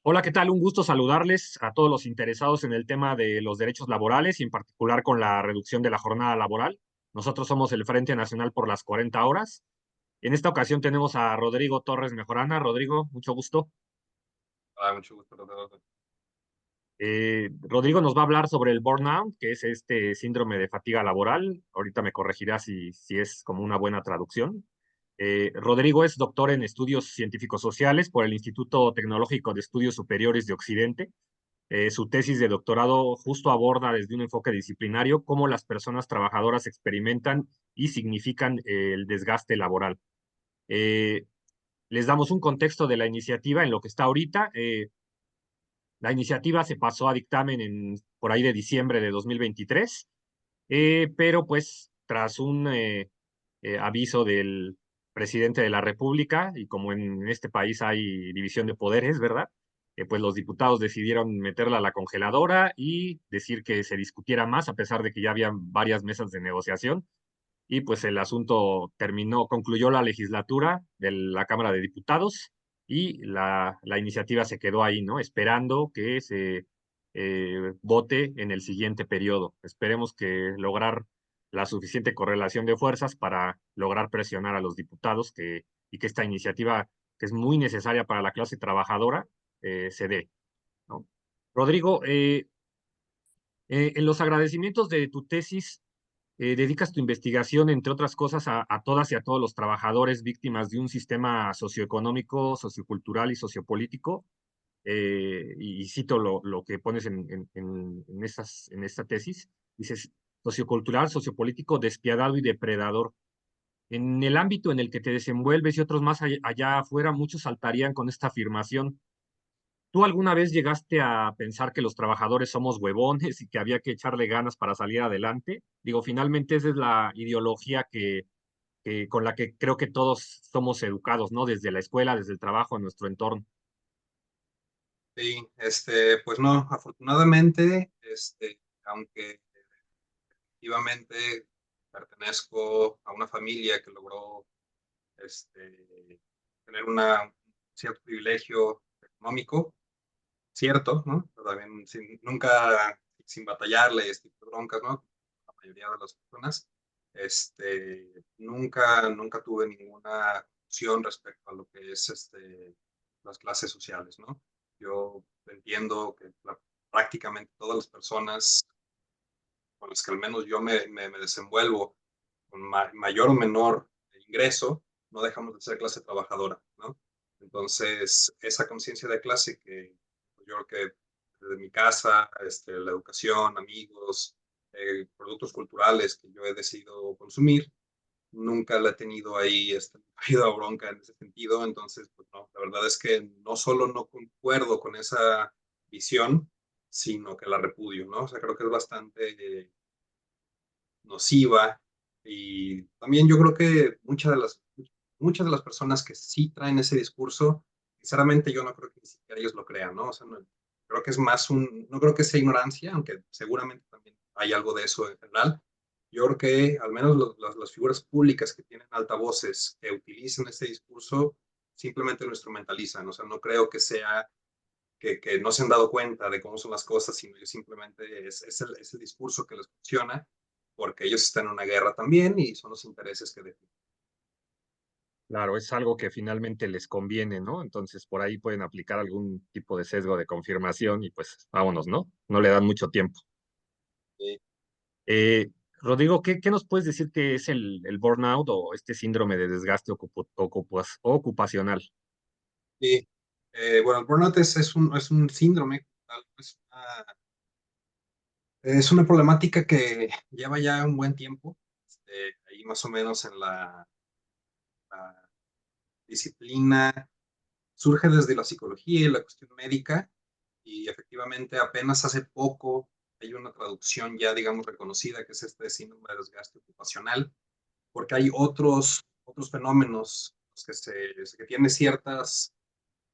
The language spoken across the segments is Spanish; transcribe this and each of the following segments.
Hola, ¿qué tal? Un gusto saludarles a todos los interesados en el tema de los derechos laborales y en particular con la reducción de la jornada laboral. Nosotros somos el Frente Nacional por las 40 horas. En esta ocasión tenemos a Rodrigo Torres Mejorana. Rodrigo, mucho gusto. Ah, mucho gusto, Rodolfo. Rodrigo nos va a hablar sobre el burnout, que es este síndrome de fatiga laboral. Ahorita me corregirá si es como una buena traducción. Rodrigo es doctor en estudios científicos sociales por el Instituto Tecnológico de Estudios Superiores de Occidente. Su tesis de doctorado justo aborda desde un enfoque disciplinario cómo las personas trabajadoras experimentan y significan el desgaste laboral. Eh, Les damos un contexto de la iniciativa en lo que está ahorita. La iniciativa se pasó a dictamen por ahí de diciembre de 2023, pero pues tras un aviso del presidente de la República, y como en este país hay división de poderes, ¿verdad? Pues los diputados decidieron meterla a la congeladora y decir que se discutiera más, a pesar de que ya habían varias mesas de negociación. Y pues el asunto concluyó la legislatura de la Cámara de Diputados y la iniciativa se quedó ahí, ¿no? Esperando que se vote en el siguiente periodo. Esperemos que lograr la suficiente correlación de fuerzas para lograr presionar a los diputados y que esta iniciativa, que es muy necesaria para la clase trabajadora, se dé, ¿no? Rodrigo, en los agradecimientos de tu tesis, dedicas tu investigación, entre otras cosas, a todas y a todos los trabajadores víctimas de un sistema socioeconómico, sociocultural y sociopolítico. Y cito lo que pones en esta tesis. Dices, sociocultural, sociopolítico, despiadado y depredador. En el ámbito en el que te desenvuelves y otros más allá afuera, muchos saltarían con esta afirmación. ¿Tú alguna vez llegaste a pensar que los trabajadores somos huevones y que había que echarle ganas para salir adelante? Digo, finalmente esa es la ideología con la que creo que todos somos educados, ¿no? Desde la escuela, desde el trabajo, en nuestro entorno. Sí, pues no, afortunadamente, aunque efectivamente pertenezco a una familia que logró, tener un cierto privilegio económico, cierto, ¿no? Pero también nunca sin batallarle este tipo de broncas, ¿no? La mayoría de las personas, nunca tuve ninguna opción respecto a lo que es, las clases sociales, ¿no? Yo entiendo que prácticamente todas las personas con las que al menos yo me desenvuelvo con mayor o menor ingreso, no dejamos de ser clase trabajadora, ¿no? Entonces, esa conciencia de clase que yo creo que desde mi casa, la educación, amigos, productos culturales que yo he decidido consumir, nunca la he tenido ahí, habido a bronca en ese sentido. Entonces, pues no, la verdad es que no solo no concuerdo con esa visión, sino que la repudio, ¿no? O sea, creo que es bastante nociva, y también yo creo que muchas de las personas que sí traen ese discurso, sinceramente yo no creo que ni siquiera ellos lo crean, ¿no? O sea, no, creo que es más no creo que sea ignorancia, aunque seguramente también hay algo de eso en general. Yo creo que al menos las figuras públicas que tienen altavoces que utilizan ese discurso simplemente lo instrumentalizan. O sea, no creo que sea que no se han dado cuenta de cómo son las cosas, sino que simplemente es el discurso que les funciona, porque ellos están en una guerra también y son los intereses que definen. Claro, es algo que finalmente les conviene, ¿no? Entonces por ahí pueden aplicar algún tipo de sesgo de confirmación y pues vámonos, ¿no? No le dan mucho tiempo. Sí, Eh, Rodrigo, ¿qué nos puedes decir que es el burnout o este síndrome de desgaste ocupacional? sí. Bueno, el burnout es un síndrome, es una problemática que lleva ya un buen tiempo, ahí más o menos en la disciplina, surge desde la psicología y la cuestión médica, y efectivamente apenas hace poco hay una traducción ya, digamos, reconocida, que es este síndrome de desgaste ocupacional, porque hay otros fenómenos que tienen ciertas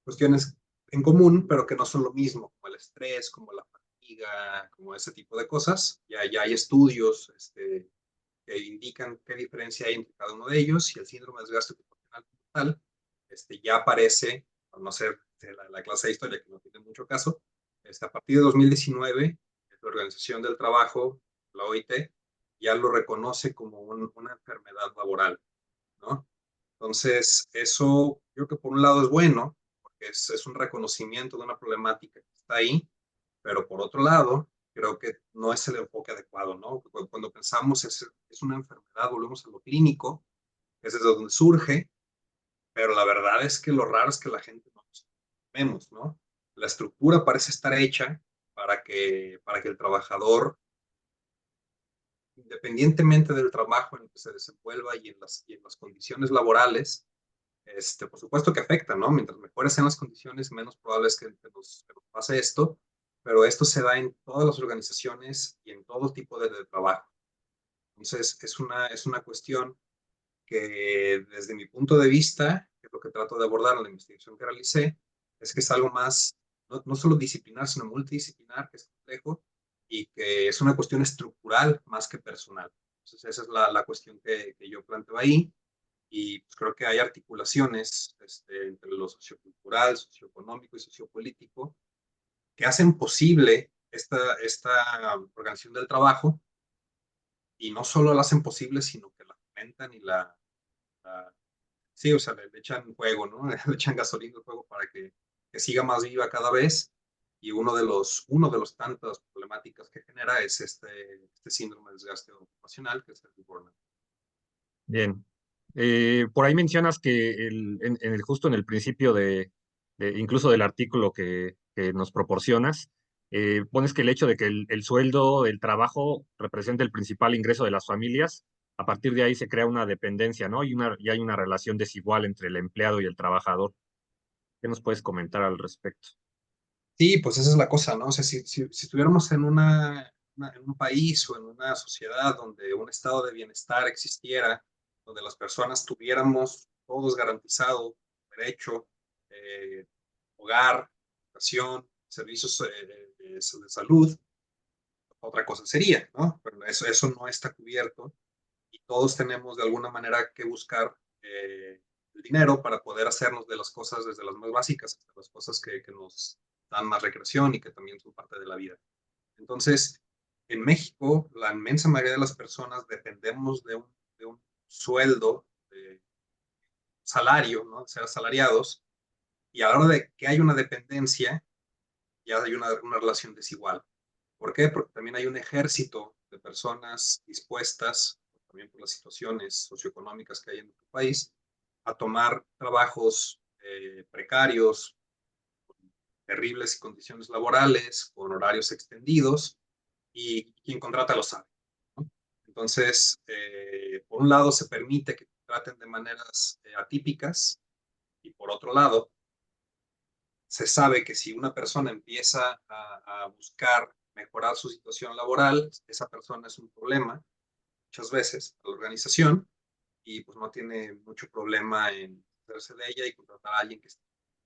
cuestiones en común, pero que no son lo mismo, como el estrés, como la fatiga, como ese tipo de cosas. Ya hay estudios, que indican qué diferencia hay entre cada uno de ellos, y el síndrome de desgaste ocupacional como tal, ya aparece, conocer la clase de historia, que no tiene mucho caso, a partir de 2019, la Organización del Trabajo, la OIT, ya lo reconoce como una enfermedad laboral, ¿no? Entonces, eso yo creo que por un lado es bueno, porque es un reconocimiento de una problemática que está ahí, pero por otro lado, creo que no es el enfoque adecuado, ¿no? Cuando pensamos es una enfermedad, volvemos a lo clínico, que es desde donde surge, pero la verdad es que lo raro es que la gente no nos vemos, ¿no? La estructura parece estar hecha para que el trabajador, independientemente del trabajo en el que se desenvuelva y en las condiciones laborales, por supuesto que afecta, ¿no? Mientras mejores sean las condiciones, menos probable es que nos pase esto, pero esto se da en todas las organizaciones y en todo tipo de trabajo. Entonces, es una cuestión que desde mi punto de vista, que es lo que trato de abordar en la investigación que realicé, es que es algo más, no solo disciplinar, sino multidisciplinar, que es complejo y que es una cuestión estructural más que personal. Entonces, esa es la cuestión que yo planteo ahí y pues, creo que hay articulaciones entre lo sociocultural, socioeconómico y sociopolítico que hacen posible esta organización del trabajo y no solo la hacen posible, sino que la fomentan y sí, o sea, le echan fuego, ¿no? Le echan gasolina al fuego para que siga más viva cada vez. Y uno de los tantas problemáticas que genera es este síndrome de desgaste ocupacional, que es el burnout. Bien. Por ahí mencionas que justo en el principio incluso del artículo que nos proporcionas, pones que el hecho de que el sueldo del trabajo representa el principal ingreso de las familias, a partir de ahí se crea una dependencia, ¿no? Y hay una relación desigual entre el empleado y el trabajador. ¿Qué nos puedes comentar al respecto? Sí, pues esa es la cosa, ¿no? O sea, si estuviéramos en un país o en una sociedad donde un estado de bienestar existiera, donde las personas tuviéramos todos garantizado derecho, eh, hogar, educación, servicios de salud, otra cosa sería, ¿no? Pero eso no está cubierto y todos tenemos de alguna manera que buscar el dinero para poder hacernos de las cosas desde las más básicas hasta las cosas que nos dan más recreación y que también son parte de la vida. Entonces, en México, la inmensa mayoría de las personas dependemos de un sueldo, de salario, ¿no? De ser asalariados, y a la hora de que hay una dependencia, ya hay una relación desigual. ¿Por qué? Porque también hay un ejército de personas dispuestas, también por las situaciones socioeconómicas que hay en nuestro país, a tomar trabajos precarios, terribles condiciones laborales, con horarios extendidos, y quien contrata lo sabe, ¿no? Entonces, por un lado se permite que traten de maneras atípicas y por otro lado se sabe que si una persona empieza a buscar mejorar su situación laboral, esa persona es un problema muchas veces a la organización y pues no tiene mucho problema en hacerse de ella y contratar a alguien que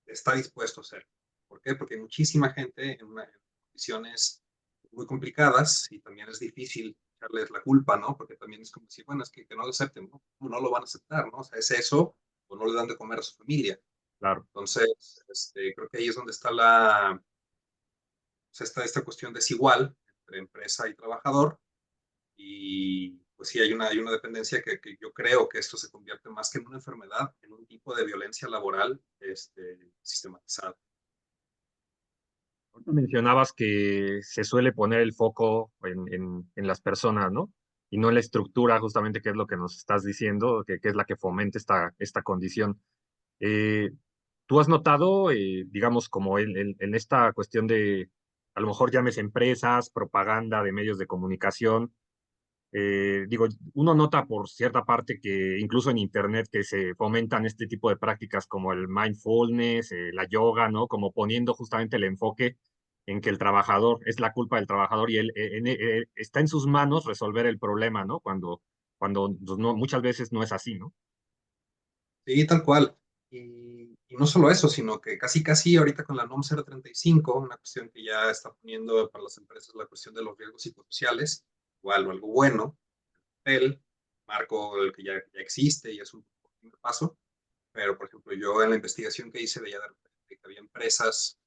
está dispuesto a hacerlo. ¿Por qué? Porque hay muchísima gente en condiciones muy complicadas y también es difícil echarles la culpa, ¿no? Porque también es como decir, bueno, es que no lo acepten, ¿no? No lo van a aceptar, ¿no? O sea, es eso o no le dan de comer a su familia. Claro. Entonces, creo que ahí es donde está esta cuestión desigual entre empresa y trabajador y pues sí, hay una dependencia que yo creo que esto se convierte más que en una enfermedad, en un tipo de violencia laboral sistematizada. Ahorita mencionabas que se suele poner el foco en las personas, ¿no? Y no en la estructura, justamente, que es lo que nos estás diciendo, que es la que fomenta esta condición. Eh, ¿Tú has notado, digamos, como en esta cuestión de, a lo mejor llames empresas, propaganda de medios de comunicación, digo, uno nota por cierta parte que incluso en Internet que se fomentan este tipo de prácticas como el mindfulness, la yoga, ¿no? Como poniendo justamente el enfoque en que el trabajador es la culpa del trabajador y él está en sus manos resolver el problema, ¿no? Cuando pues, no, muchas veces no es así, ¿no? Sí, tal cual. Y no solo eso, sino que casi casi ahorita con la NOM 035, una cuestión que ya está poniendo para las empresas la cuestión de los riesgos psicosociales, igual algo bueno, el marco el que ya existe y es un primer paso, pero por ejemplo yo en la investigación que hice veía de repente que había empresas,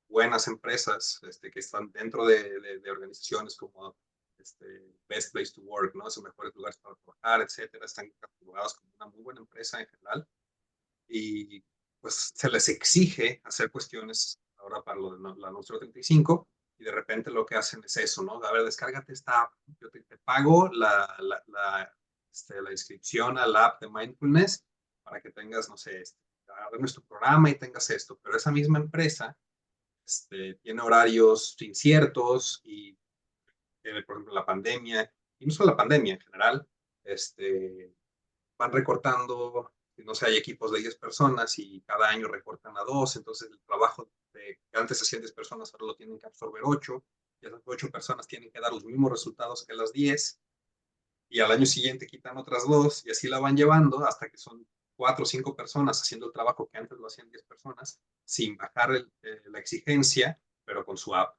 buenas empresas, que están dentro de organizaciones como Best Place to Work, ¿no? Son mejores lugares para trabajar, etcétera. Están catalogados como una muy buena empresa en general y pues se les exige hacer cuestiones ahora para lo de la NOM 035 y de repente lo que hacen es eso, ¿no? A ver, descárgate esta app, yo te pago la inscripción a la app de Mindfulness para que tengas, no sé, agarre nuestro programa y tengas esto, pero esa misma empresa tiene horarios inciertos y, por ejemplo, la pandemia, y no solo la pandemia en general, van recortando, no sé, hay equipos de 10 personas y cada año recortan a 2, entonces el trabajo que antes hacían 10 personas ahora lo tienen que absorber 8, y esas 8 personas tienen que dar los mismos resultados que las 10, y al año siguiente quitan otras 2, y así la van llevando hasta que son 4 o 5 personas haciendo el trabajo que antes lo hacían 10 personas, sin bajar la exigencia, pero con su app.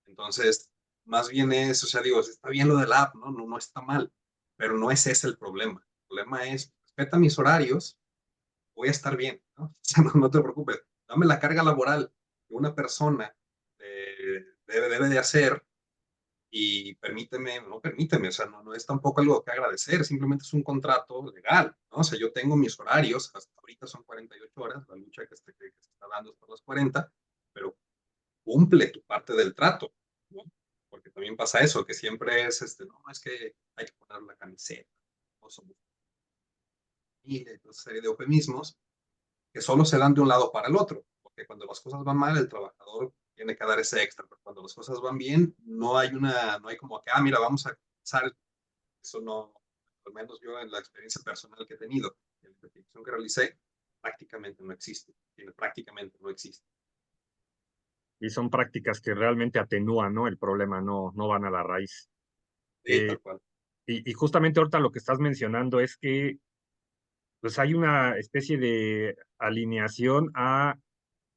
Entonces, más bien es, o sea, digo, está bien lo del app, ¿no? No, no está mal, pero no es ese el problema. El problema es, respeta mis horarios, voy a estar bien, ¿no? O sea, no te preocupes, dame la carga laboral que una persona debe de hacer y permíteme, no permíteme, o sea, no es tampoco algo que agradecer, simplemente es un contrato legal, ¿no? O sea, yo tengo mis horarios, hasta ahorita son 48 horas, la lucha que se está dando es por las 40, pero cumple tu parte del trato, ¿no? Porque también pasa eso, que siempre es, no, es que hay que poner la camiseta, no somos familia, una serie de eufemismos que solo se dan de un lado para el otro, porque cuando las cosas van mal, el trabajador tiene que dar ese extra, pero cuando las cosas van bien, no hay como que, mira, vamos a empezar, eso no, al menos yo en la experiencia personal que he tenido, en la investigación que realicé, prácticamente no existe, prácticamente no existe. Y son prácticas que realmente atenúan, ¿no? El problema, no van a la raíz. Sí, Eh, tal cual. y justamente ahorita lo que estás mencionando es que pues hay una especie de alineación a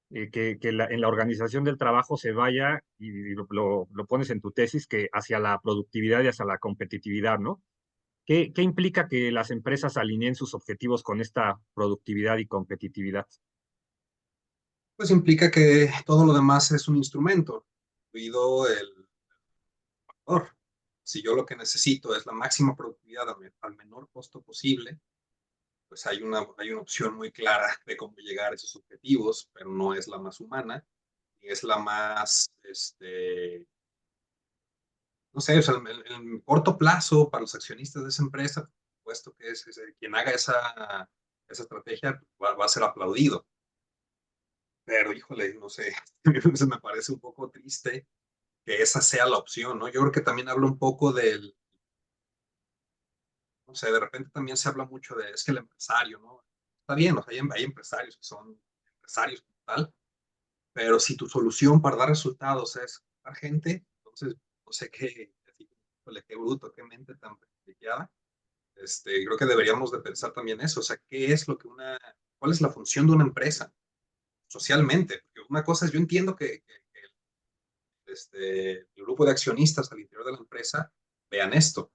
en la organización del trabajo se vaya, y lo pones en tu tesis, que hacia la productividad y hacia la competitividad, ¿no? ¿Qué implica que las empresas alineen sus objetivos con esta productividad y competitividad? Pues implica que todo lo demás es un instrumento, incluido el valor. Si yo lo que necesito es la máxima productividad al menor costo posible, pues hay una opción muy clara de cómo llegar a esos objetivos, pero no es la más humana, ni es la más, no sé, o sea, en corto plazo para los accionistas de esa empresa, puesto que es quien haga esa estrategia va a ser aplaudido. Pero híjole, no sé, me parece un poco triste que esa sea la opción, ¿no? Yo creo que también habla un poco del, no sé, de repente también se habla mucho de, es que el empresario, ¿no? Está bien, o sea, hay empresarios que son empresarios como tal, pero si tu solución para dar resultados es dar gente, entonces no sé qué, así, qué bruto, qué mente tan privilegiada. Creo que deberíamos de pensar también eso, o sea, qué es lo que cuál es la función de una empresa socialmente, porque una cosa es, yo entiendo el grupo de accionistas al interior de la empresa vean esto.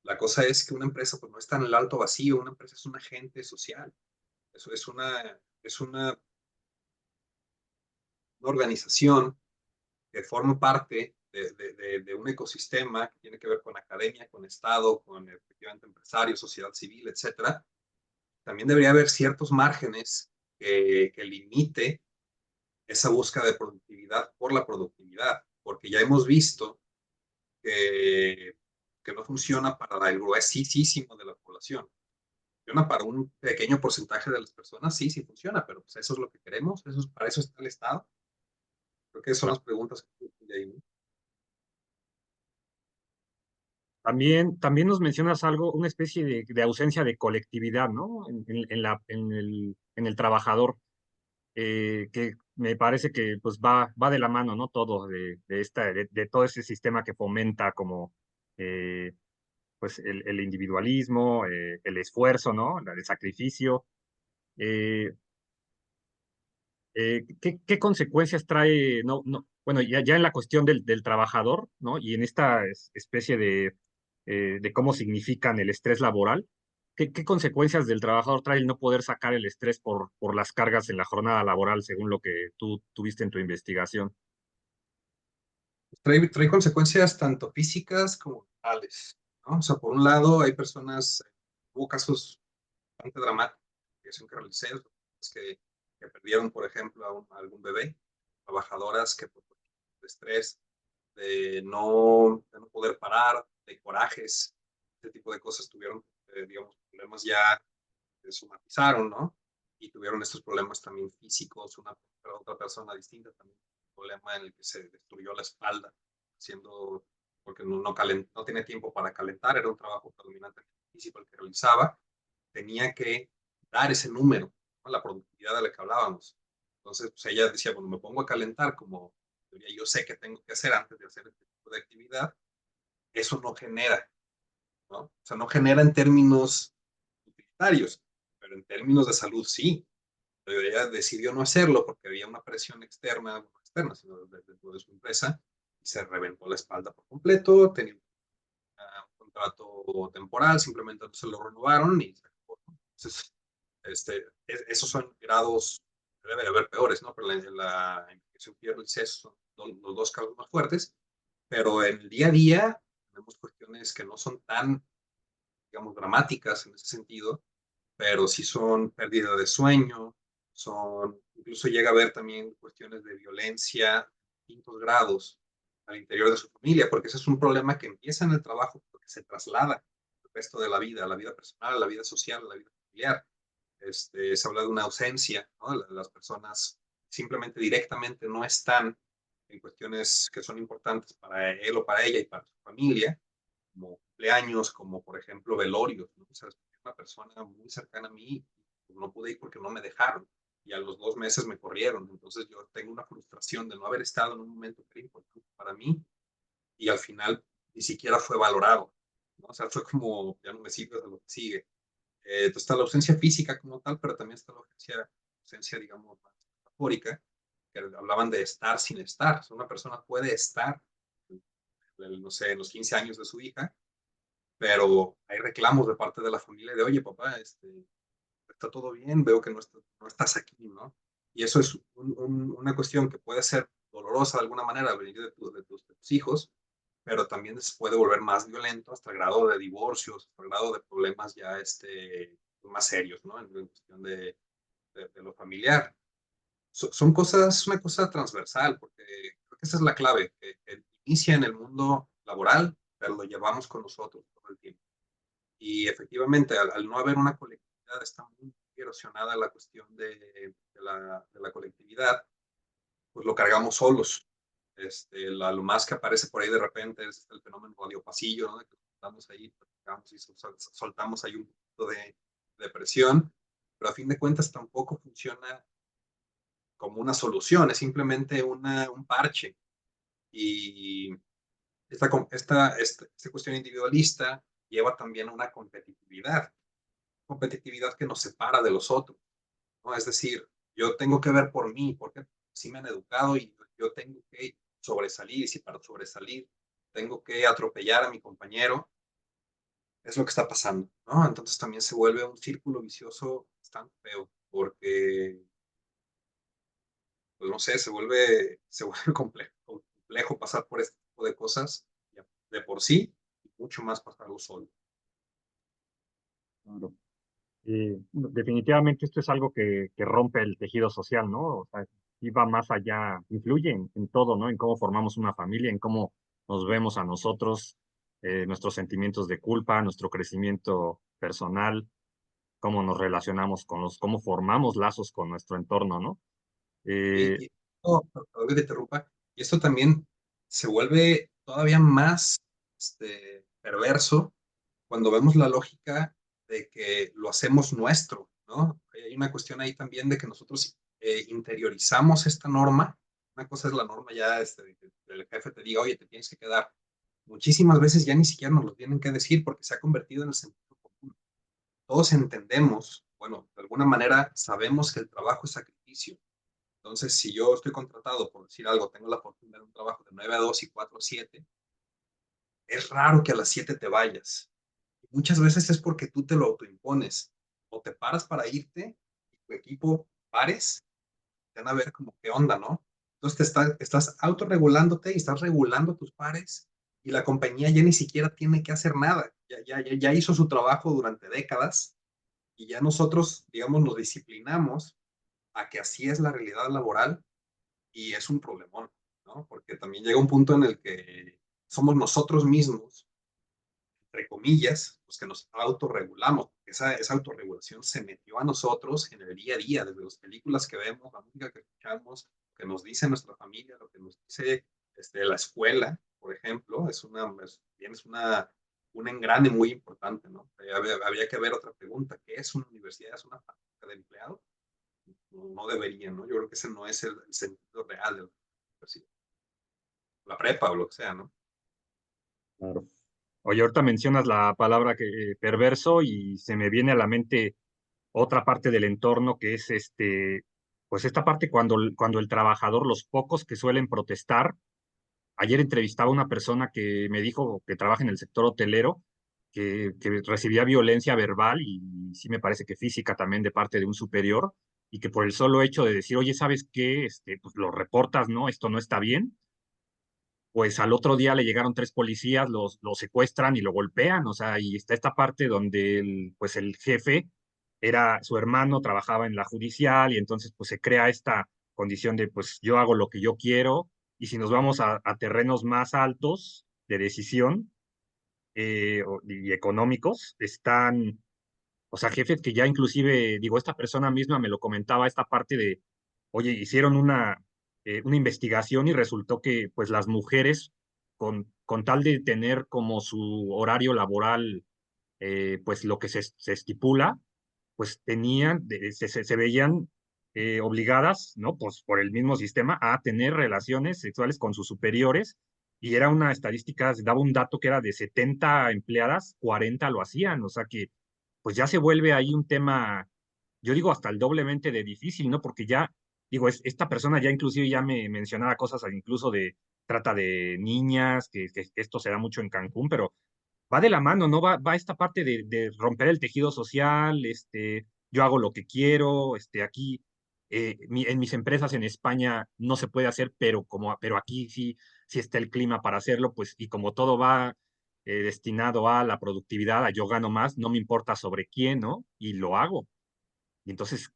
La cosa es que una empresa pues no está en el alto vacío, una empresa es un agente social, eso es una organización que forma parte de un ecosistema que tiene que ver con academia, con Estado, con efectivamente empresarios, sociedad civil, etcétera. También debería haber ciertos márgenes que limite esa búsqueda de productividad por la productividad, porque ya hemos visto que, que no funciona para el gruesísimo de la población. Funciona para un pequeño porcentaje de las personas, sí, sí funciona, pero pues eso es lo que queremos, para eso está el Estado. Creo que son Ah, las preguntas que hay ahí, ¿no? también nos mencionas algo, una especie de ausencia de colectividad, ¿no? En el trabajador, que me parece que pues va de la mano, ¿no? Todo de todo ese sistema que fomenta como eh, pues el individualismo, el esfuerzo, ¿no? El sacrificio. Eh, ¿Qué consecuencias trae, bueno, ya en la cuestión del trabajador, ¿no? Y en esta especie de cómo significan el estrés laboral? ¿Qué consecuencias del trabajador trae el no poder sacar el estrés por las cargas en la jornada laboral, según lo que tú tuviste en tu investigación? Trae consecuencias tanto físicas como mentales, ¿no? O sea, por un lado, hay personas, hubo casos bastante dramáticos que realicé, es que perdieron, por ejemplo, a algún bebé, trabajadoras que por estrés, de no poder parar, de corajes, este tipo de cosas tuvieron, digamos, problemas ya que somatizaron, ¿no? Y tuvieron estos problemas también físicos, otra persona distinta también, un problema en el que se destruyó la espalda, haciendo, porque no tenía tiempo para calentar, era un trabajo predominantemente físico el que realizaba, tenía que dar ese número, ¿no? La productividad de la que hablábamos. Entonces, pues ella decía, bueno, me pongo a calentar como yo sé que tengo que hacer antes de hacer este tipo de actividad, eso no genera, ¿no? O sea, no genera en términos utilitarios, pero en términos de salud sí. Pero ella decidió no hacerlo porque había una presión externa, no externa, sino dentro de su empresa, y se reventó la espalda por completo, tenía un contrato temporal, simplemente no se lo renovaron y se acabó. Entonces, esos son grados, debe haber peores, ¿no? Pero la infección pierde el seso son los dos casos más fuertes, pero en el día a día tenemos cuestiones que no son tan, digamos, dramáticas en ese sentido, pero sí son pérdida de sueño, incluso llega a haber también cuestiones de violencia en distintos grados al interior de su familia, porque ese es un problema que empieza en el trabajo, porque se traslada al resto de la vida, a la vida personal, a la vida social, a la vida familiar. Se habla de una ausencia, ¿no? Las personas simplemente directamente no están en cuestiones que son importantes para él o para ella y para su familia, como cumpleaños, como por ejemplo velorios, ¿no? O sea, una persona muy cercana a mí, no pude ir porque no me dejaron y a los 2 meses me corrieron. Entonces yo tengo una frustración de no haber estado en un momento tan importante para mí y al final ni siquiera fue valorado, ¿no? O sea, fue como, ya no me sirve de lo que sigue. Entonces está la ausencia física como tal, pero también está la ausencia digamos, más metafórica, que hablaban de estar sin estar. O sea, una persona puede estar, no sé, en los 15 años de su hija, pero hay reclamos de parte de la familia de, oye, papá, está todo bien, veo que no estás aquí, ¿no? Y eso es una cuestión que puede ser dolorosa de alguna manera venir de tus hijos, pero también se puede volver más violento hasta el grado de divorcios, hasta el grado de problemas ya más serios, ¿no? En cuestión de lo familiar. Son cosas, una cosa transversal, porque creo que esa es la clave, que inicia en el mundo laboral, pero lo llevamos con nosotros todo el tiempo. Y efectivamente, al no haber una colectividad, está muy erosionada la cuestión de la colectividad, pues lo cargamos solos. Lo más que aparece por ahí de repente es el fenómeno radio pasillo, ¿no? De que estamos ahí, y soltamos ahí un poquito de presión, pero a fin de cuentas tampoco funciona como una solución, es simplemente un parche. Y esta cuestión individualista lleva también a una competitividad que nos separa de los otros, ¿no? Es decir, yo tengo que ver por mí, porque sí me han educado y yo tengo que sobresalir, y si para sobresalir tengo que atropellar a mi compañero, es lo que está pasando, ¿no? Entonces también se vuelve un círculo vicioso bastante feo, porque, pues no sé, se vuelve complejo pasar por este tipo de cosas de por sí, y mucho más pasarlo solo. Claro. Definitivamente esto es algo que rompe el tejido social, ¿no? O sea, y va más allá, influye en todo, ¿no? En cómo formamos una familia, en cómo nos vemos a nosotros, nuestros sentimientos de culpa, nuestro crecimiento personal, cómo nos relacionamos cómo formamos lazos con nuestro entorno, ¿no? Eh, Perdón que te interrumpa, y esto también se vuelve todavía más perverso cuando vemos la lógica de que lo hacemos nuestro, ¿no? Hay una cuestión ahí también de que nosotros interiorizamos esta norma. Una cosa es la norma ya, el jefe te diga, oye, te tienes que quedar. Muchísimas veces ya ni siquiera nos lo tienen que decir porque se ha convertido en el sentido común. Todos entendemos, bueno, de alguna manera sabemos que el trabajo es sacrificio. Entonces, si yo estoy contratado, por decir algo, tengo la oportunidad de un trabajo de 9 a 2 y 4 a 7, es raro que a las 7 te vayas. muchas veces es porque tú te lo autoimpones. O te paras para irte y tu equipo pares, te van a ver como qué onda, ¿no? Entonces estás autorregulándote y estás regulando a tus pares y la compañía ya ni siquiera tiene que hacer nada. Ya hizo su trabajo durante décadas y ya nosotros, digamos, nos disciplinamos a que así es la realidad laboral y es un problemón, ¿no? Porque también llega un punto en el que somos nosotros mismos, entre comillas, los que nos autorregulamos. Esa autorregulación se metió a nosotros en el día a día, desde las películas que vemos, la música que escuchamos, lo que nos dice nuestra familia, lo que nos dice la escuela, por ejemplo, un engrane muy importante, ¿no? Habría que ver otra pregunta, ¿qué es una universidad? ¿Es una fábrica de empleados? No, no debería, ¿no? Yo creo que ese no es el sentido real de la universidad. La prepa o lo que sea, ¿no? Claro. Oye, ahorita mencionas la palabra que, perverso y se me viene a la mente otra parte del entorno que es pues esta parte cuando el trabajador, los pocos que suelen protestar. Ayer entrevistaba a una persona que me dijo que trabaja en el sector hotelero, que recibía violencia verbal y sí me parece que física también de parte de un superior, y que por el solo hecho de decir, oye, ¿sabes qué? Pues lo reportas, ¿no? Esto no está bien. Pues al otro día le llegaron tres policías, lo secuestran y lo golpean, o sea, y está esta parte donde pues el jefe era su hermano, trabajaba en la judicial y entonces pues se crea esta condición de pues yo hago lo que yo quiero y si nos vamos a terrenos más altos de decisión y económicos, están, o sea, jefes que ya inclusive, digo, esta persona misma me lo comentaba, esta parte de, oye, hicieron una investigación y resultó que pues las mujeres, con tal de tener como su horario laboral, pues lo que se estipula, pues tenían, se veían obligadas, ¿no? Pues por el mismo sistema a tener relaciones sexuales con sus superiores y era una estadística, daba un dato que era de 70 empleadas, 40 lo hacían, o sea que pues ya se vuelve ahí un tema, yo digo hasta el doblemente de difícil, ¿no? Porque ya, digo, esta persona ya inclusive ya me mencionaba cosas incluso de trata de niñas, que esto se da mucho en Cancún, pero va de la mano, ¿no? Va esta parte de romper el tejido social, yo hago lo que quiero, aquí, en mis empresas en España no se puede hacer, pero aquí sí, sí está el clima para hacerlo, pues, y como todo va destinado a la productividad, a yo gano más, no me importa sobre quién, ¿no? Y lo hago. Y entonces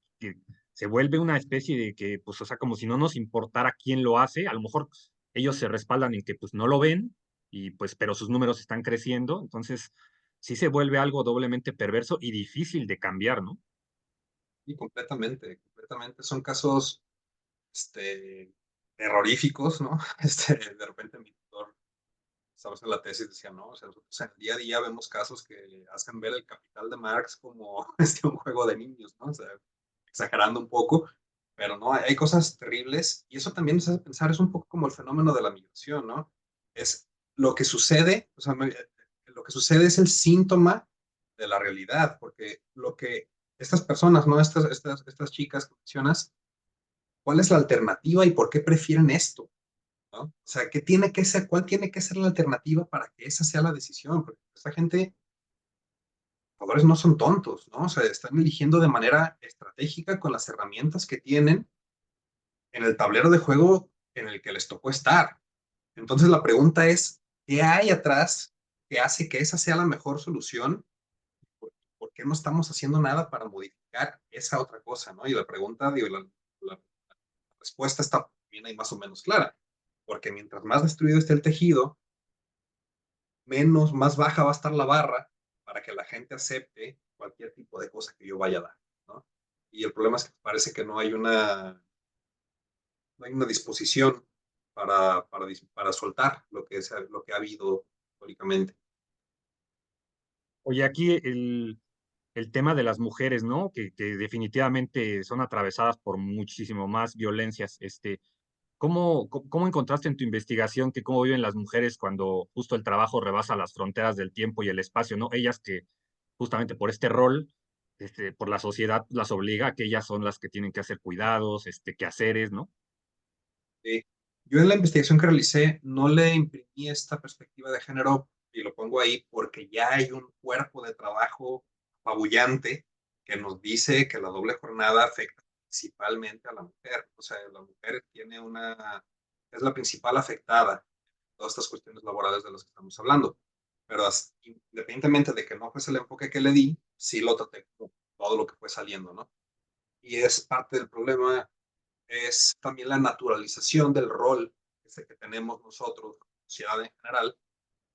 se vuelve una especie de que, pues, o sea, como si no nos importara quién lo hace, a lo mejor ellos se respaldan en que, pues, no lo ven, y pues, pero sus números están creciendo, entonces sí se vuelve algo doblemente perverso y difícil de cambiar, ¿no? Y completamente, completamente. Son casos, terroríficos, ¿no? De repente mi tutor, estamos en la tesis, decía, no, o sea, nosotros en el día a día vemos casos que hacen ver el capital de Marx como un juego de niños, ¿no? O sea, exagerando un poco, pero no, hay cosas terribles y eso también nos hace pensar, es un poco como el fenómeno de la migración, ¿no? Es lo que sucede, o sea, lo que sucede es el síntoma de la realidad, porque lo que estas personas, ¿no? Estas chicas que mencionas, ¿cuál es la alternativa y por qué prefieren esto? ¿No? O sea, ¿qué tiene que ser, cuál tiene que ser la alternativa para que esa sea la decisión? Porque esta gente, los jugadores no son tontos, ¿no? O sea, están eligiendo de manera estratégica con las herramientas que tienen en el tablero de juego en el que les tocó estar. Entonces la pregunta es, ¿qué hay atrás que hace que esa sea la mejor solución? ¿Por qué no estamos haciendo nada para modificar esa otra cosa, ¿no? Y la pregunta, digo, la respuesta está bien ahí más o menos clara, porque mientras más destruido esté el tejido, más baja va a estar la barra para que la gente acepte cualquier tipo de cosa que yo vaya a dar, ¿no? Y el problema es que parece que no hay una disposición para soltar lo que ha habido históricamente. Oye, aquí el tema de las mujeres, ¿no? Que definitivamente son atravesadas por muchísimo más violencias, ¿cómo encontraste en tu investigación que cómo viven las mujeres cuando justo el trabajo rebasa las fronteras del tiempo y el espacio, ¿no? Ellas que justamente por este rol, por la sociedad las obliga a que ellas son las que tienen que hacer cuidados, quehaceres, ¿no? Yo en la investigación que realicé no le imprimí esta perspectiva de género Y lo pongo ahí porque ya hay un cuerpo de trabajo apabullante que nos dice que la doble jornada afecta principalmente a la mujer. O sea, la mujer es la principal afectada en todas estas cuestiones laborales de las que estamos hablando. Pero independientemente de que no fuese el enfoque que le di, sí lo traté como todo lo que fue saliendo, ¿no? Y es parte del problema, es también la naturalización del rol que tenemos nosotros, sociedad en general,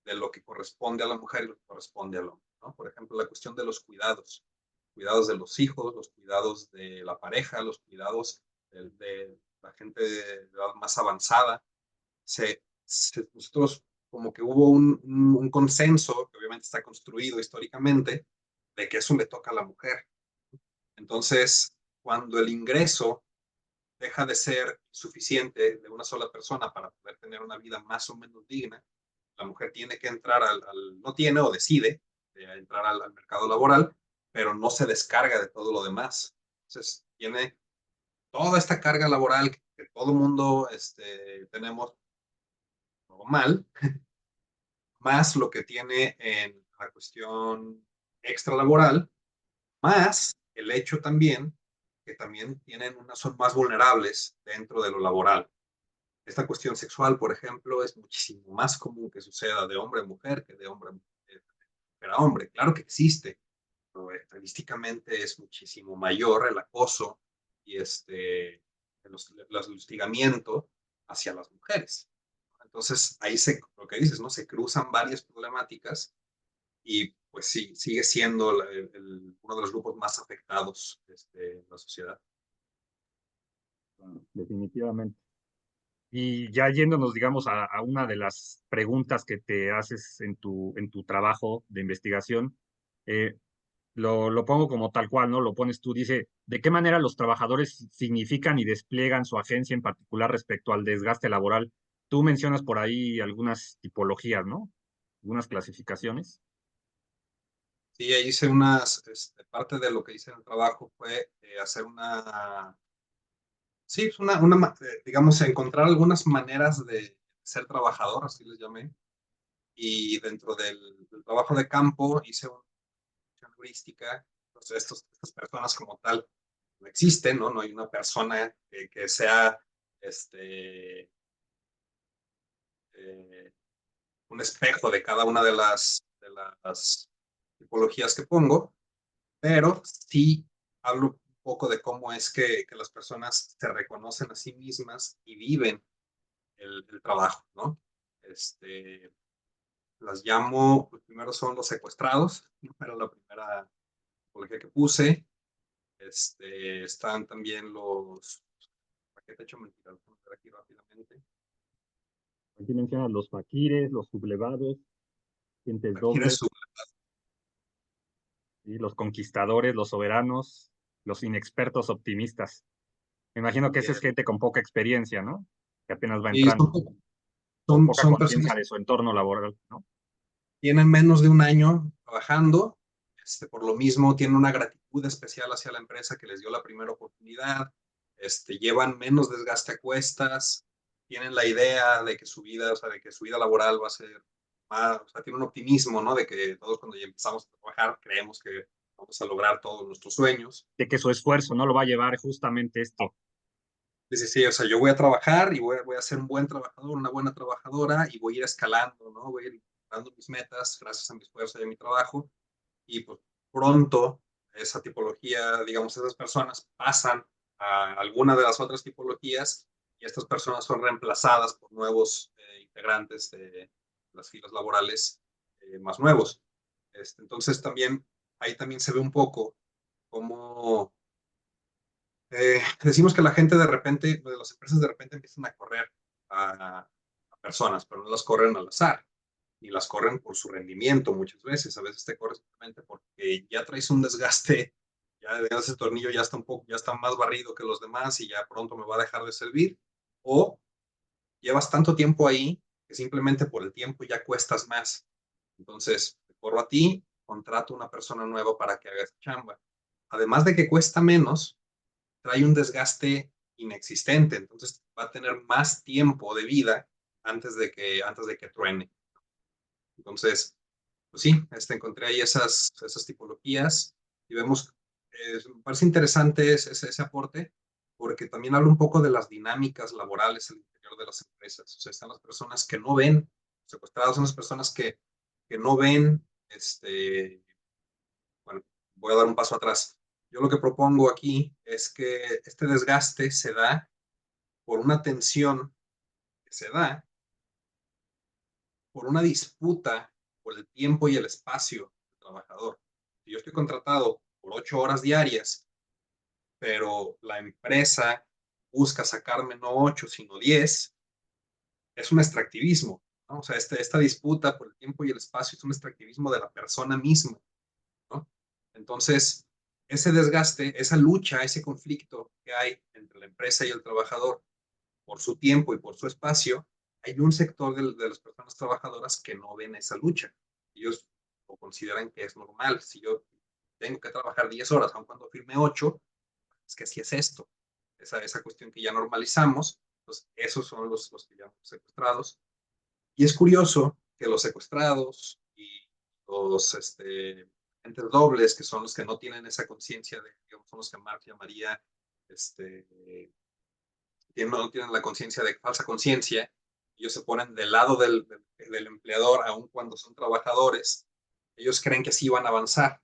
de lo que corresponde a la mujer y lo que corresponde al hombre, ¿no? Por ejemplo, la cuestión de los cuidados de los hijos, los cuidados de la pareja, los cuidados de la gente de edad más avanzada. Nosotros como que hubo un consenso, que obviamente está construido históricamente, de que eso le toca a la mujer. Entonces, cuando el ingreso deja de ser suficiente de una sola persona para poder tener una vida más o menos digna, la mujer tiene que entrar no tiene o decide entrar al mercado laboral, pero no se descarga de todo lo demás. Entonces, tiene toda esta carga laboral que todo mundo tenemos normal, más lo que tiene en la cuestión extralaboral, más el hecho también que también son más vulnerables dentro de lo laboral. Esta cuestión sexual, por ejemplo, es muchísimo más común que suceda de hombre a mujer que de hombre a hombre. Claro que existe, pero estadísticamente es muchísimo mayor el acoso y el hostigamiento hacia las mujeres. Entonces, ahí lo que dices, ¿no? Se cruzan varias problemáticas y pues sí, sigue siendo uno de los grupos más afectados de la sociedad. Definitivamente. Y ya yéndonos, digamos, a una de las preguntas que te haces en tu trabajo de investigación, eh, lo pongo como tal cual, ¿no? Lo pones tú, dice, ¿de qué manera los trabajadores significan y despliegan su agencia en particular respecto al desgaste laboral? Tú mencionas por ahí algunas tipologías, ¿no? Algunas clasificaciones. Sí, ahí parte de lo que hice en el trabajo fue hacer sí, es digamos, encontrar algunas maneras de ser trabajador, así les llamé. Y dentro del trabajo de campo hice una heurística. Entonces, estas personas como tal no existen, ¿no? No hay una persona que sea eh, un espejo de cada una de las tipologías que pongo, pero sí hablo un poco de cómo es que las personas se reconocen a sí mismas y viven el trabajo, ¿no? Las llamo, los primeros son los secuestrados, ¿no? Era la primera tipología que puse. Están también ¿para qué te he hecho mentira? Lo voy a ver aquí rápidamente. Aquí mencionas los faquires, los sublevados, gentes Aquí eres dobles, y los conquistadores, los soberanos, los inexpertos optimistas. Me imagino que esa es también. gente con poca experiencia, ¿no? Que apenas va Y entrando, o poca son conciencia personas de su entorno laboral, ¿no? tienen menos de un año trabajando, por lo mismo tienen una gratitud especial hacia la empresa que les dio la primera oportunidad, llevan menos desgaste a cuestas, tienen la idea de que su vida, o sea, de que su vida laboral va a ser más, o sea, tienen un optimismo, ¿no? De que todos cuando ya empezamos a trabajar creemos que vamos a lograr todos nuestros sueños. De que su esfuerzo no lo va a llevar justamente esto. Sí, sí, sí, o sea, yo voy a trabajar y voy a ser un buen trabajador, una buena trabajadora y voy a ir escalando, ¿no? Voy a ir dando mis metas gracias a mi esfuerzo y a mi trabajo y pues pronto esa tipología, digamos, esas personas pasan a alguna de las otras tipologías y estas personas son reemplazadas por nuevos integrantes de las filas laborales más nuevos. Entonces también ahí también se ve un poco cómo decimos que la gente de repente, las empresas de repente empiezan a correr a personas, pero no las corren al azar, ni las corren por su rendimiento muchas veces. A veces te corres simplemente porque ya traes un desgaste, ya ese tornillo ya está ya está más barrido que los demás y ya pronto me va a dejar de servir. O llevas tanto tiempo ahí que simplemente por el tiempo ya cuestas más. Entonces, te corro a ti, contrato a una persona nueva para que haga esa chamba. Además de que cuesta menos, trae un desgaste inexistente, entonces va a tener más tiempo de vida antes de que truene. Entonces, pues sí, encontré ahí esas tipologías y vemos, me parece interesante ese aporte, porque también habla un poco de las dinámicas laborales al interior de las empresas. O sea, están las personas que no ven, secuestrados son las personas que no ven, bueno, voy a dar un paso atrás. Yo lo que propongo aquí es que este desgaste se da por una tensión que se da por una disputa por el tiempo y el espacio del trabajador. Si yo estoy contratado por 8 horas diarias, pero la empresa busca sacarme no 8, sino 10, es un extractivismo, ¿no? O sea, esta disputa por el tiempo y el espacio es un extractivismo de la persona misma, ¿no? Entonces, ese desgaste, esa lucha, ese conflicto que hay entre la empresa y el trabajador por su tiempo y por su espacio, hay un sector de las personas trabajadoras que no ven esa lucha. Ellos lo consideran que es normal. Si yo tengo que trabajar 10 horas, aun cuando firme 8, es que así es esto. Esa cuestión que ya normalizamos, pues esos son los que llamamos secuestrados. Y es curioso que los secuestrados y los agentes dobles, que son los que no tienen esa conciencia de, digamos, son los que Marx llamaría este, no tienen la conciencia de falsa conciencia, ellos se ponen del lado del empleador, aun cuando son trabajadores, ellos creen que sí van a avanzar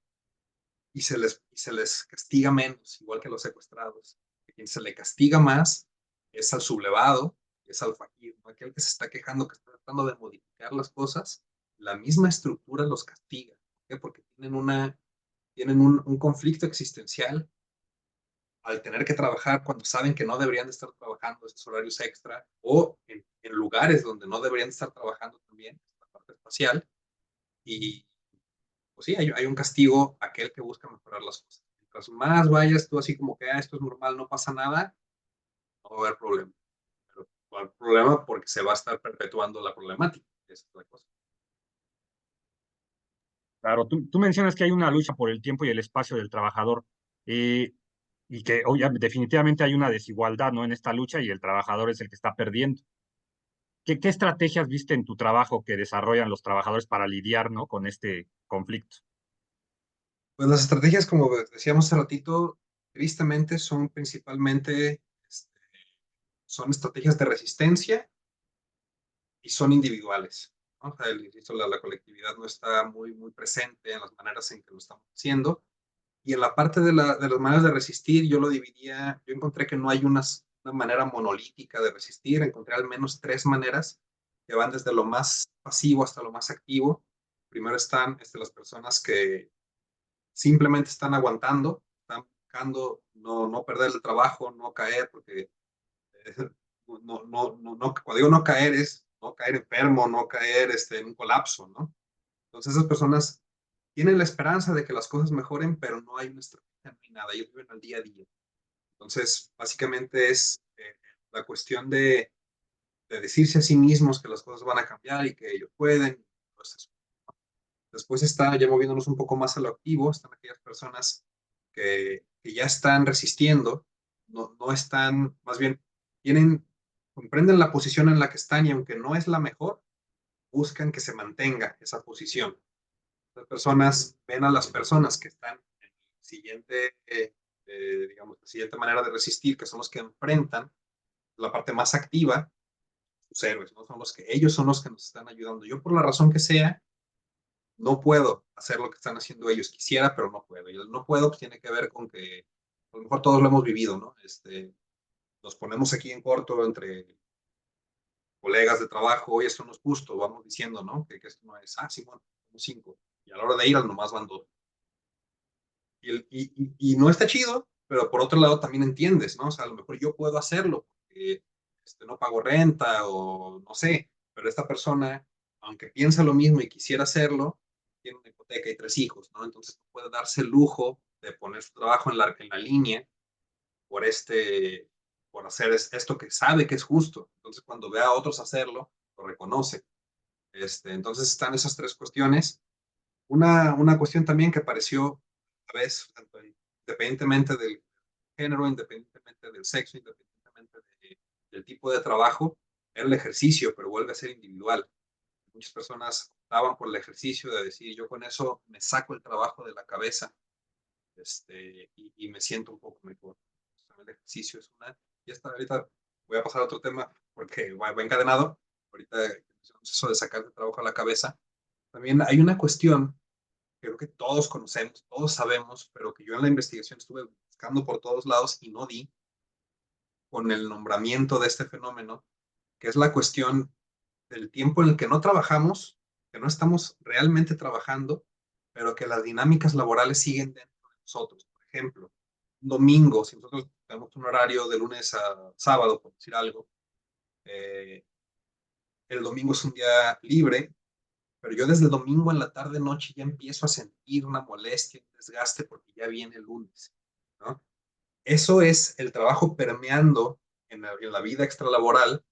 y se les castiga menos, igual que los secuestrados. A quien se le castiga más es al sublevado, es al fakir, ¿no? Aquel que se está quejando, que está tratando de modificar las cosas, la misma estructura los castiga. ¿Por qué? Porque tienen un conflicto existencial al tener que trabajar cuando saben que no deberían de estar trabajando esos horarios extra o en lugares donde no deberían de estar trabajando también, la parte espacial. Y pues sí, hay un castigo a aquel que busca mejorar las cosas. Mientras más vayas tú así como que esto es normal, no pasa nada, no va a haber problema. Pero va a haber problema porque se va a estar perpetuando la problemática. Esa es la cosa. Claro, tú mencionas que hay una lucha por el tiempo y el espacio del trabajador, eh, y que definitivamente hay una desigualdad, ¿no? En esta lucha y el trabajador es el que está perdiendo. ¿Qué estrategias viste en tu trabajo que desarrollan los trabajadores para lidiar, ¿no? Con este conflicto? Pues las estrategias, como decíamos hace ratito, tristemente son principalmente, son estrategias de resistencia y son individuales, ¿no? O sea, insisto, la colectividad no está muy, muy presente en las maneras en que lo estamos haciendo. Y en la parte de las maneras de resistir, yo lo dividía, yo encontré que no hay una manera monolítica de resistir, encontré al menos tres maneras que van desde lo más pasivo hasta lo más activo. Primero están las personas que simplemente están aguantando, están buscando no perder el trabajo, no caer, porque cuando digo no caer es no caer enfermo, no caer en un colapso, ¿no? Entonces esas personas tienen la esperanza de que las cosas mejoren, pero no hay una estrategia, no hay nada, ellos viven al día a día. Entonces, básicamente es la cuestión de decirse a sí mismos que las cosas van a cambiar y que ellos pueden. Entonces, después está, ya moviéndonos un poco más a lo activo, están aquellas personas que ya están resistiendo, no están, más bien, comprenden la posición en la que están y aunque no es la mejor, buscan que se mantenga esa posición. Las personas ven a las personas que están en el siguiente, digamos, la siguiente manera de resistir, que son los que enfrentan la parte más activa, sus héroes, ¿no? Ellos son los que nos están ayudando. Yo, por la razón que sea, no puedo hacer lo que están haciendo ellos. Quisiera, pero no puedo. Y el no puedo pues, tiene que ver con que a lo mejor todos lo hemos vivido, ¿no? Nos ponemos aquí en corto entre colegas de trabajo, oye, esto no es justo, vamos diciendo, ¿no? Que esto no es, sí, bueno, somos cinco. Y a la hora de ir, nomás van dos. Y no está chido, pero por otro lado también entiendes, ¿no? O sea, a lo mejor yo puedo hacerlo porque no pago renta o no sé, pero esta persona, aunque piensa lo mismo y quisiera hacerlo, tiene una hipoteca y tres hijos, ¿no? Entonces no puede darse el lujo de poner su trabajo en la línea por por hacer esto que sabe que es justo. Entonces cuando ve a otros hacerlo, lo reconoce. Entonces están esas tres cuestiones. Una cuestión también que pareció, a veces, independientemente del género, independientemente del sexo, independientemente del tipo de trabajo, era el ejercicio, pero vuelve a ser individual. Muchas personas optaban por el ejercicio de decir, yo con eso me saco el trabajo de la cabeza, y me siento un poco mejor. El ejercicio es una... Ya está, ahorita voy a pasar a otro tema porque va encadenado. Ahorita eso de sacar el trabajo a la cabeza. También hay una cuestión que creo que todos conocemos, todos sabemos, pero que yo en la investigación estuve buscando por todos lados y no di con el nombramiento de este fenómeno, que es la cuestión del tiempo en el que no trabajamos, que no estamos realmente trabajando, pero que las dinámicas laborales siguen dentro de nosotros. Por ejemplo, un domingo, si nosotros tenemos un horario de lunes a sábado, por decir algo, eh, el domingo es un día libre, pero yo desde el domingo en la tarde noche ya empiezo a sentir una molestia, un desgaste porque ya viene el lunes, ¿no? Eso es el trabajo permeando en la vida extralaboral,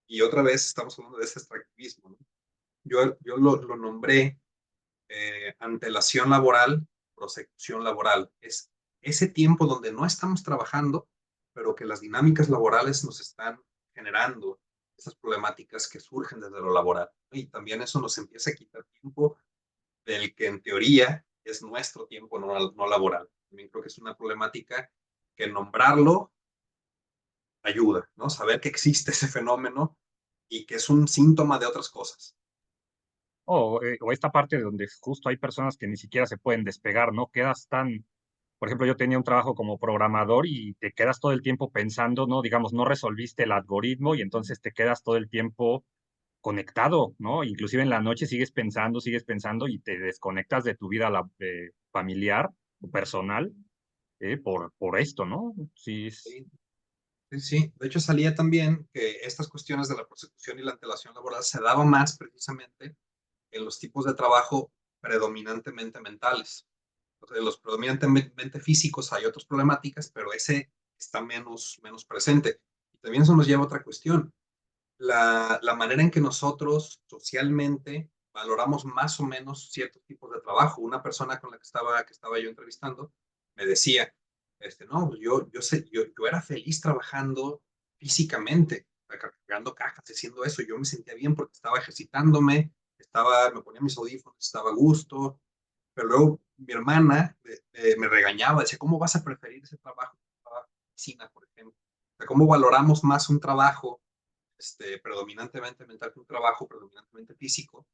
y otra vez estamos hablando de ese extractivismo, ¿no? Yo lo nombré antelación laboral, prosecución laboral. Es ese tiempo donde no estamos trabajando, pero que las dinámicas laborales nos están generando esas problemáticas que surgen desde lo laboral. Y también eso nos empieza a quitar tiempo del que en teoría es nuestro tiempo no laboral. También creo que es una problemática que nombrarlo ayuda, ¿no? Saber que existe ese fenómeno y que es un síntoma de otras cosas. O esta parte donde justo hay personas que ni siquiera se pueden despegar, ¿no? Quedas tan, por ejemplo, yo tenía un trabajo como programador y te quedas todo el tiempo pensando, ¿no? Digamos, no resolviste el algoritmo y entonces te quedas todo el tiempo conectado, ¿no? Inclusive en la noche sigues pensando y te desconectas de tu vida familiar o personal, por esto, ¿no? Sí, Sí, sí, sí. De hecho, salía también que estas cuestiones de la persecución y la antelación laboral se daban más precisamente en los tipos de trabajo predominantemente mentales. O sea, en los predominantemente físicos hay otras problemáticas, pero ese está menos presente. Y también eso nos lleva a otra cuestión. La manera en que nosotros socialmente valoramos más o menos ciertos tipos de trabajo. Una persona con la que estaba yo entrevistando me decía, no, yo era feliz trabajando físicamente, cargando cajas, haciendo eso. Yo me sentía bien porque estaba ejercitándome, me ponía mis audífonos, estaba a gusto. Pero luego mi hermana me regañaba, decía, ¿cómo vas a preferir ese trabajo que trabajo en oficina, por ejemplo? O sea, ¿cómo valoramos más un trabajo predominantemente mental que un trabajo predominantemente físico,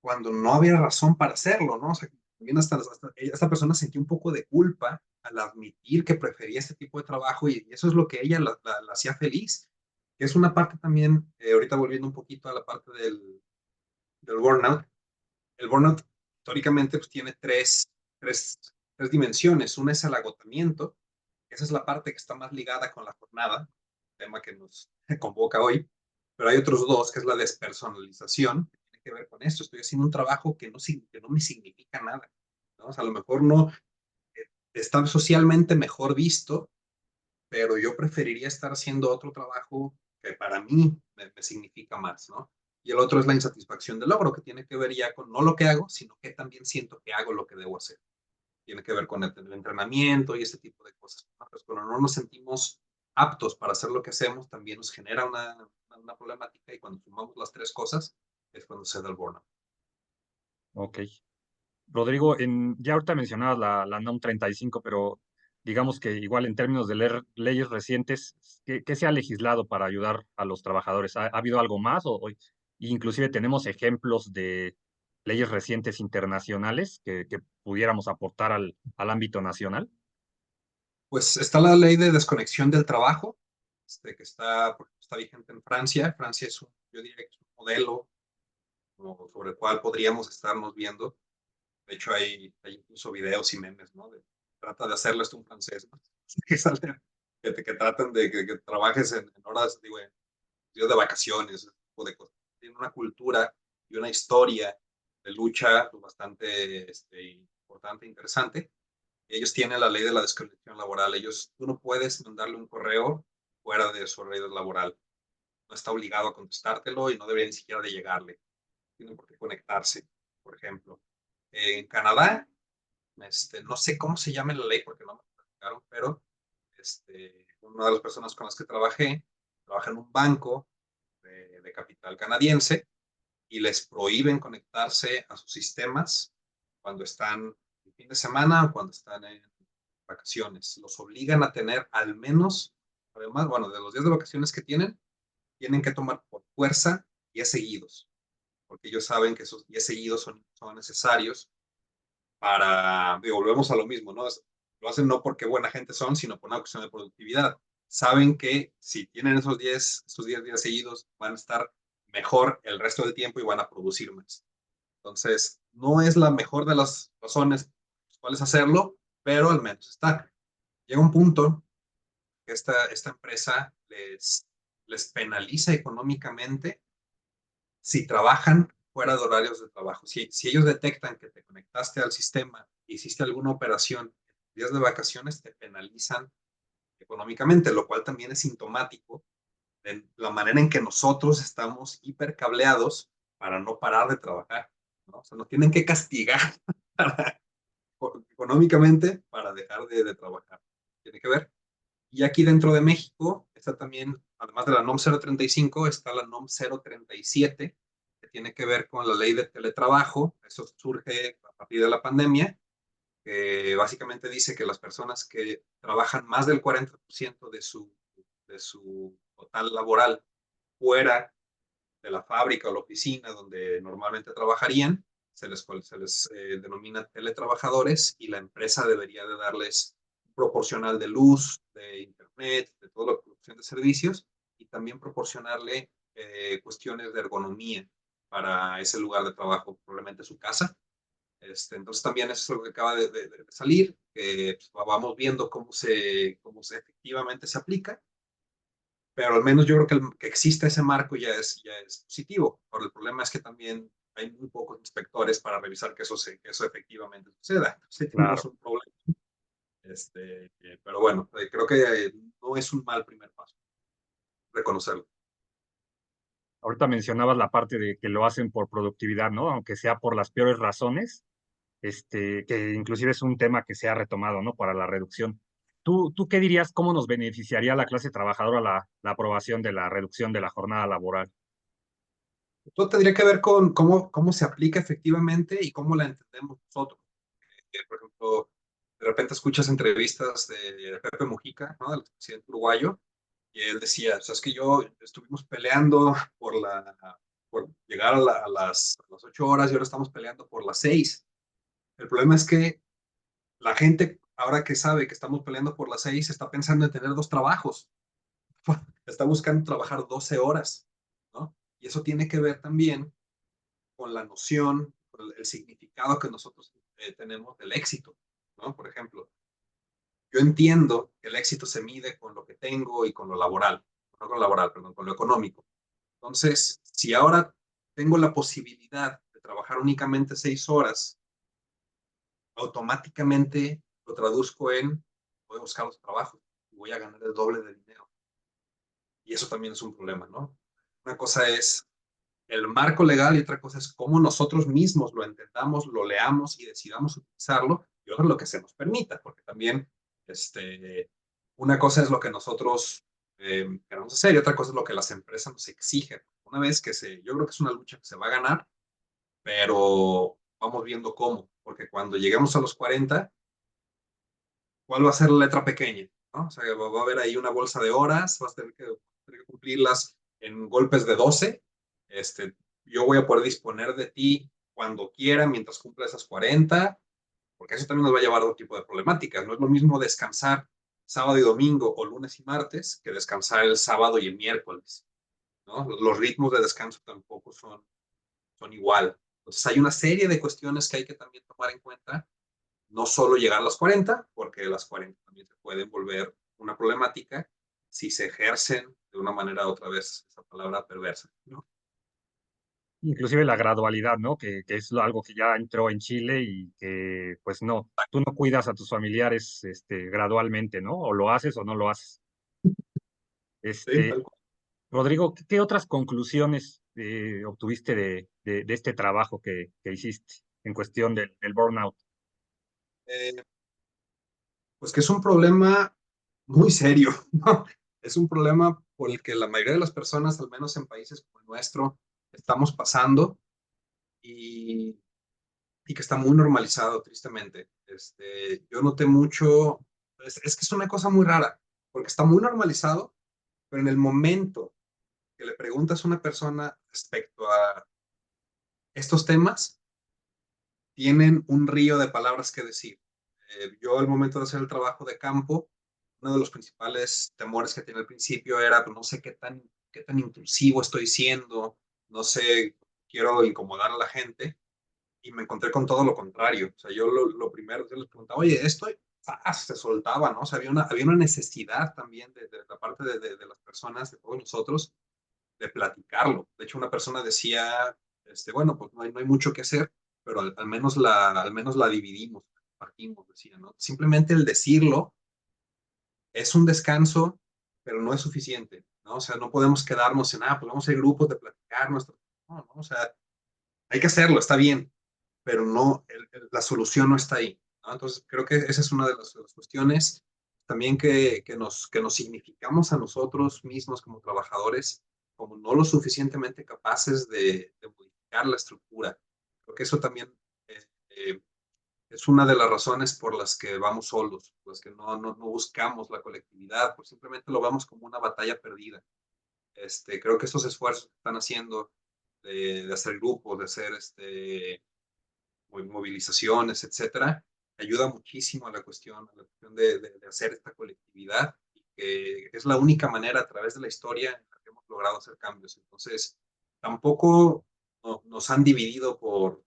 cuando no había razón para hacerlo, ¿no? O sea, también hasta esta persona sentía un poco de culpa al admitir que prefería este tipo de trabajo, y eso es lo que ella la hacía feliz, que es una parte también, ahorita volviendo un poquito a la parte del burnout. El burnout históricamente pues, tiene tres dimensiones. Una es el agotamiento, esa es la parte que está más ligada con la jornada, tema que nos convoca hoy, pero hay otros dos, que es la despersonalización, que tiene que ver con esto. Estoy haciendo un trabajo que no me significa nada, ¿no? O sea, a lo mejor no está socialmente mejor visto, pero yo preferiría estar haciendo otro trabajo que para mí me significa más, ¿no? Y el otro es la insatisfacción del logro, que tiene que ver ya con no lo que hago, sino que también siento que hago lo que debo hacer. Tiene que ver con el entrenamiento y ese tipo de cosas, ¿no? Pues cuando no nos sentimos aptos para hacer lo que hacemos, también nos genera una problemática, y cuando sumamos las tres cosas es cuando se da el burnout. ok. Rodrigo, ya ahorita mencionabas la NOM 35, pero digamos que igual en términos de leyes recientes, ¿qué se ha legislado para ayudar a los trabajadores? ¿Ha habido algo más? Inclusive tenemos ejemplos de leyes recientes internacionales que pudiéramos aportar al ámbito nacional. Pues está la ley de desconexión del trabajo, que está vigente en Francia. Francia yo diría que es un modelo sobre el cual podríamos estarnos viendo. De hecho, hay incluso videos y memes, ¿no? Trata de hacerlo esto un francés, ¿no? Que tratan de que trabajes en horas, digo, en días de vacaciones, ese tipo de cosas. Tiene una cultura y una historia de lucha bastante importante e interesante. Ellos tienen la ley de la desconexión laboral. Tú no puedes mandarle un correo fuera de su horario laboral. No está obligado a contestártelo y no debería ni siquiera de llegarle. Tienen por qué conectarse, por ejemplo. En Canadá, no sé cómo se llama la ley porque no me explicaron, pero una de las personas con las que trabajé, trabaja en un banco de capital canadiense, y les prohíben conectarse a sus sistemas cuando están en fin de semana o cuando están en vacaciones. Los obligan a tener al menos, además, bueno, de los días de vacaciones que tienen que tomar por fuerza 10 seguidos, porque ellos saben que esos 10 seguidos son necesarios para, digo, volvemos a lo mismo, ¿no? Lo hacen no porque buena gente son, sino por una cuestión de productividad. Saben que si tienen esos 10 días seguidos, van a estar mejor el resto del tiempo y van a producir más. Entonces, no es la mejor de las razones por las cuales hacerlo, pero al menos está. Llega un punto que esta empresa les penaliza económicamente si trabajan fuera de horarios de trabajo. Si ellos detectan que te conectaste al sistema, hiciste alguna operación en días de vacaciones, te penalizan económicamente, lo cual también es sintomático de la manera en que nosotros estamos hipercableados para no parar de trabajar, ¿no? O sea, nos tienen que castigar para, económicamente para dejar de trabajar. Tiene que ver. Y aquí dentro de México está también, además de la NOM 035, está la NOM 037, que tiene que ver con la ley de teletrabajo. Eso surge a partir de la pandemia, que básicamente dice que las personas que trabajan más del 40% de su total laboral fuera de la fábrica o la oficina donde normalmente trabajarían, se les denomina teletrabajadores y la empresa debería de darles proporcional de luz, de internet, de toda la producción de servicios y también proporcionarle cuestiones de ergonomía para ese lugar de trabajo, probablemente su casa. Entonces también eso es lo que acaba de salir, que pues, vamos viendo cómo se efectivamente se aplica, pero al menos yo creo que exista ese marco ya es positivo. Pero el problema es que también hay muy pocos inspectores para revisar que eso efectivamente suceda. Entonces tenemos Claro. un problema. Pero bueno, creo que no es un mal primer paso, reconocerlo. Ahorita mencionabas la parte de que lo hacen por productividad, ¿no? Aunque sea por las peores razones, que inclusive es un tema que se ha retomado, ¿no? Para la reducción. ¿Tú qué dirías, cómo nos beneficiaría a la clase trabajadora la aprobación de la reducción de la jornada laboral? Todo tendría que ver con cómo se aplica efectivamente y cómo la entendemos nosotros. Por ejemplo, de repente escuchas entrevistas de Pepe Mujica, ¿no? Del presidente uruguayo, y él decía, o sea, es que yo estuvimos peleando por llegar a las 8 horas y ahora estamos peleando por las 6. El problema es que la gente, ahora que sabe que estamos peleando por las 6, está pensando en tener dos trabajos. Está buscando trabajar 12 horas, ¿no? Y eso tiene que ver también con la noción, con el significado que nosotros tenemos del éxito, ¿no? Por ejemplo, yo entiendo que el éxito se mide con lo que tengo y con lo laboral, no con lo laboral, perdón, con lo económico. Entonces, si ahora tengo la posibilidad de trabajar únicamente 6 horas, automáticamente lo traduzco en voy a buscar los trabajos y voy a ganar el doble de dinero. Y eso también es un problema, ¿no? Una cosa es el marco legal y otra cosa es cómo nosotros mismos lo entendamos, lo leamos y decidamos utilizarlo y otra es lo que se nos permita, porque también una cosa es lo que nosotros queremos hacer y otra cosa es lo que las empresas nos exigen. Una vez yo creo que es una lucha que se va a ganar, pero vamos viendo cómo, porque cuando lleguemos a los 40, ¿cuál va a ser la letra pequeña? ¿No? O sea, va a haber ahí una bolsa de horas, vas a tener que cumplirlas en golpes de 12. Este, yo voy a poder disponer de ti cuando quiera mientras cumpla esas 40, porque eso también nos va a llevar a otro tipo de problemáticas. No es lo mismo descansar sábado y domingo o lunes y martes que descansar el sábado y el miércoles, ¿no? Los ritmos de descanso tampoco son igual. Entonces hay una serie de cuestiones que hay que también tomar en cuenta, no solo llegar a las 40, porque las 40 también se pueden volver una problemática si se ejercen de una manera, otra vez, esa palabra perversa, ¿no? Inclusive la gradualidad, ¿no? Que es algo que ya entró en Chile y que, pues no, tú no cuidas a tus familiares, gradualmente, ¿no? O lo haces o no lo haces. Sí, Este, tal cual. Rodrigo, ¿qué otras conclusiones obtuviste de este trabajo que hiciste en cuestión del burnout? Eh, pues que es un problema muy serio, ¿no? Es un problema por el que la mayoría de las personas, al menos en países como el nuestro, estamos pasando y, y que está muy normalizado, tristemente. Yo noté mucho, es que es una cosa muy rara, porque está muy normalizado, pero en el momento que le preguntas a una persona respecto a estos temas, tienen un río de palabras que decir. Yo al momento de hacer el trabajo de campo, uno de los principales temores que tenía al principio era, pues, no sé qué tan intrusivo estoy siendo, no sé, quiero incomodar a la gente, y me encontré con todo lo contrario. O sea, yo lo primero que les preguntaba, oye, esto se soltaba, ¿no? O sea, había una necesidad también de la parte de las personas, de todos nosotros, de platicarlo. De hecho, una persona decía, bueno, pues no hay mucho que hacer, pero al menos la dividimos, partimos, decía, ¿no? Simplemente el decirlo es un descanso, pero no es suficiente, ¿no? O sea, no podemos quedarnos en, pues vamos a ir grupos de platicar nuestro. No, no, o sea, hay que hacerlo, está bien, pero no, la solución no está ahí, ¿no? Entonces, creo que esa es una de las cuestiones también que nos significamos a nosotros mismos como trabajadores como no lo suficientemente capaces de modificar la estructura. Creo que eso también eh, eh, es una de las razones por las que vamos solos, por las que no buscamos la colectividad, pues simplemente lo vemos como una batalla perdida. Creo que estos esfuerzos que están haciendo de hacer grupos, de hacer movilizaciones, etcétera, ayuda muchísimo a la cuestión de hacer esta colectividad, y que es la única manera a través de la historia en la que hemos logrado hacer cambios. Entonces, tampoco nos han dividido por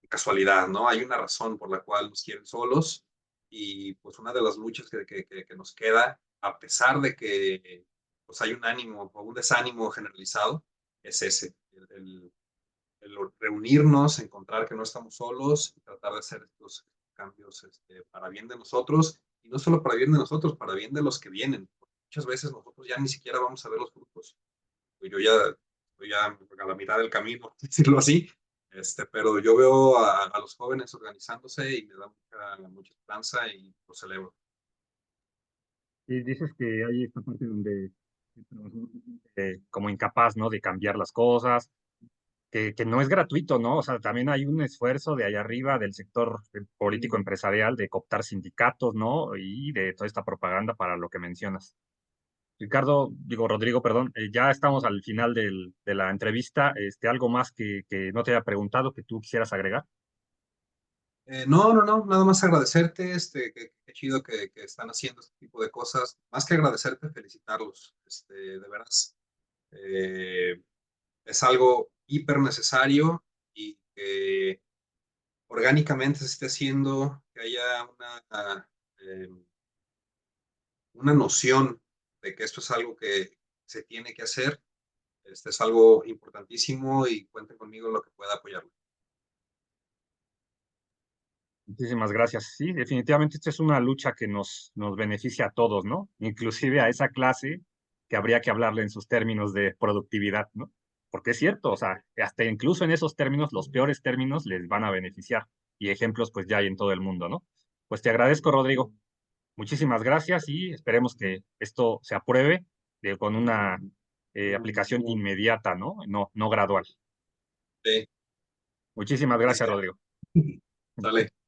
casualidad, ¿no? Hay una razón por la cual nos quieren solos, y pues una de las luchas que nos queda, a pesar de que pues hay un ánimo o un desánimo generalizado, es ese, el reunirnos, encontrar que no estamos solos y tratar de hacer estos cambios para bien de nosotros, y no solo para bien de nosotros, para bien de los que vienen. Muchas veces nosotros ya ni siquiera vamos a ver los frutos. Yo ya estoy ya a la mitad del camino, decirlo así, pero yo veo a los jóvenes organizándose y me da mucha esperanza y lo celebro. Y dices que hay esta parte donde como incapaz, ¿no? De cambiar las cosas, que no es gratuito, ¿no? O sea, también hay un esfuerzo de allá arriba del sector político empresarial de cooptar sindicatos, ¿no? Y de toda esta propaganda para lo que mencionas. Rodrigo, perdón, ya estamos al final de la entrevista. ¿Algo más que no te haya preguntado que tú quisieras agregar? No, nada más agradecerte, qué chido que están haciendo este tipo de cosas. Más que agradecerte, felicitarlos, de veras. Eh, es algo hiper necesario, y que orgánicamente se esté haciendo, que haya eh, una noción de que esto es algo que se tiene que hacer. Es algo importantísimo, y cuenten conmigo en lo que pueda apoyarlo. Muchísimas gracias. Sí, definitivamente esta es una lucha que nos beneficia a todos, ¿no? Inclusive a esa clase que habría que hablarle en sus términos de productividad, ¿no? Porque es cierto, o sea, hasta incluso en esos términos, los peores términos les van a beneficiar. Y ejemplos pues ya hay en todo el mundo, ¿no? Pues te agradezco, Rodrigo. Muchísimas gracias y esperemos que esto se apruebe con una aplicación inmediata, ¿no? No gradual. Sí, Muchísimas gracias, gracias. Rodrigo. Sale.